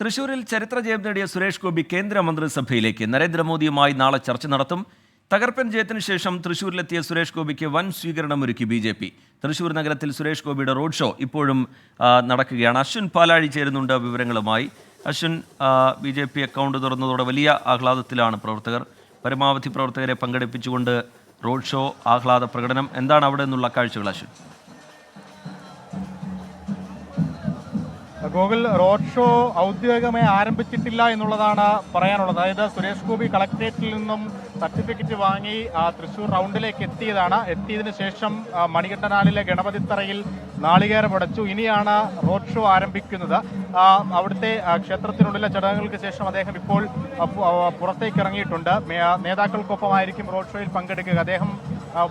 തൃശൂരിൽ ചരിത്ര ജയം നേടിയ സുരേഷ് ഗോപി കേന്ദ്രമന്ത്രിസഭയിലേക്ക് നരേന്ദ്രമോദിയുമായി നാളെ ചർച്ച നടത്തും. തകർപ്പൻ ജയത്തിന് ശേഷം തൃശൂരിലെത്തിയ സുരേഷ് ഗോപിക്ക് വൻ സ്വീകരണമൊരുക്കി BJP. തൃശൂർ നഗരത്തിൽ സുരേഷ് ഗോപിയുടെ റോഡ് ഷോ ഇപ്പോഴും നടക്കുകയാണ്. അശ്വിൻ പാലാഴി ചേരുന്നുണ്ട് വിവരങ്ങളുമായി. അശ്വിൻ, BJP അക്കൗണ്ട് തുറന്നതോടെ വലിയ ആഹ്ലാദത്തിലാണ് പ്രവർത്തകർ. പരമാവധി പ്രവർത്തകരെ പങ്കെടുപ്പിച്ചുകൊണ്ട് റോഡ് ഷോ, ആഹ്ലാദ പ്രകടനം. എന്താണ് അവിടെ നിന്നുള്ള കാഴ്ചകൾ അശ്വിൻ? ഗൂഗിൾ റോഡ് ഷോ ഔദ്യോഗികമായി ആരംഭിച്ചിട്ടില്ല എന്നുള്ളതാണ് പറയാനുള്ളത്. അതായത് സുരേഷ് ഗോപി കളക്ട്രേറ്റിൽ നിന്നും സർട്ടിഫിക്കറ്റ് വാങ്ങി തൃശ്ശൂർ റൗണ്ടിലേക്ക് എത്തിയതിനു ശേഷം മണികണ്ഠനാലിലെ ഗണപതിത്തറയിൽ നാളികേരം ഉടച്ചു. ഇനിയാണ് റോഡ് ഷോ ആരംഭിക്കുന്നത്. അവിടുത്തെ ക്ഷേത്രത്തിനുള്ളിലെ ചടങ്ങുകൾക്ക് ശേഷം അദ്ദേഹം ഇപ്പോൾ പുറത്തേക്ക് ഇറങ്ങിയിട്ടുണ്ട്. നേതാക്കൾക്കൊപ്പമായിരിക്കും റോഡ് ഷോയിൽ പങ്കെടുക്കുക. അദ്ദേഹം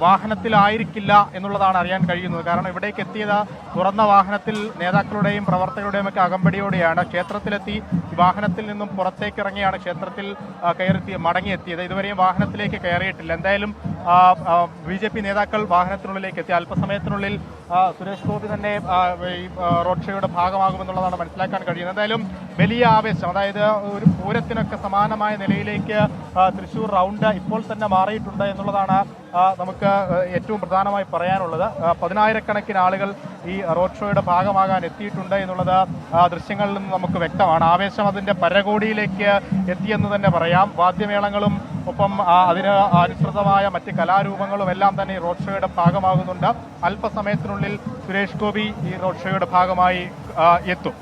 വാഹനത്തിലായിരിക്കില്ല എന്നുള്ളതാണ് അറിയാൻ കഴിയുന്നത്. കാരണം ഇവിടേക്ക് എത്തിയത് തുറന്ന വാഹനത്തിൽ നേതാക്കളുടെയും പ്രവർത്തകരുടെയും ഒക്കെ അകമ്പടിയോടെയാണ്. ക്ഷേത്രത്തിലെത്തി വാഹനത്തിൽ നിന്നും പുറത്തേക്ക് ഇറങ്ങിയാണ് ക്ഷേത്രത്തിൽ മടങ്ങിയെത്തിയത്. ഇതുവരെയും വാഹനത്തിലേക്ക് കയറിയിട്ടില്ല. എന്തായാലും BJP നേതാക്കൾ വാഹനത്തിനുള്ളിലേക്ക് എത്തി. അല്പസമയത്തിനുള്ളിൽ സുരേഷ് ഗോപി തന്നെ ഈ റോഡ് ഷോയുടെ ഭാഗമാകുമെന്നുള്ളതാണ് മനസ്സിലാക്കാൻ കഴിയുന്നത്. എന്തായാലും വലിയ ആവേശം, അതായത് ഒരു പൂരത്തിനൊക്കെ സമാനമായ നിലയിലേക്ക് തൃശ്ശൂർ റൗണ്ട് ഇപ്പോൾ തന്നെ മാറിയിട്ടുണ്ട് എന്നുള്ളതാണ് നമുക്ക് ഏറ്റവും പ്രധാനമായി പറയാനുള്ളത്. 10,000-കണക്കിന് ആളുകൾ ഈ റോഡ് ഷോയുടെ ഭാഗമാകാൻ എത്തിയിട്ടുണ്ട് എന്നുള്ളത് ദൃശ്യങ്ങളിൽ നിന്ന് നമുക്ക് വ്യക്തമാണ്. ആവേശം അതിൻ്റെ പരകോടിയിലേക്ക് എത്തിയെന്ന് തന്നെ പറയാം. വാദ്യമേളങ്ങളും ഒപ്പം അതിന് അനുസൃതമായ മറ്റ് കലാരൂപങ്ങളും എല്ലാം തന്നെ ഈ റോഡ് ഷോയുടെ ഭാഗമാകുന്നുണ്ട്. അല്പസമയത്തിനുള്ളിൽ സുരേഷ് ഗോപി ഈ റോഡ് ഷോയുടെ ഭാഗമായി എത്തും.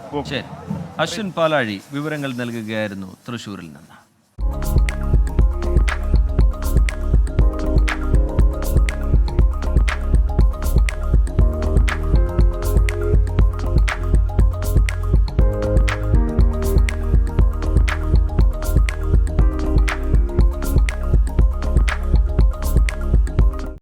അശ്വിൻ പാലാഴി വിവരങ്ങൾ നൽകുകയായിരുന്നു തൃശ്ശൂരിൽ നിന്ന്.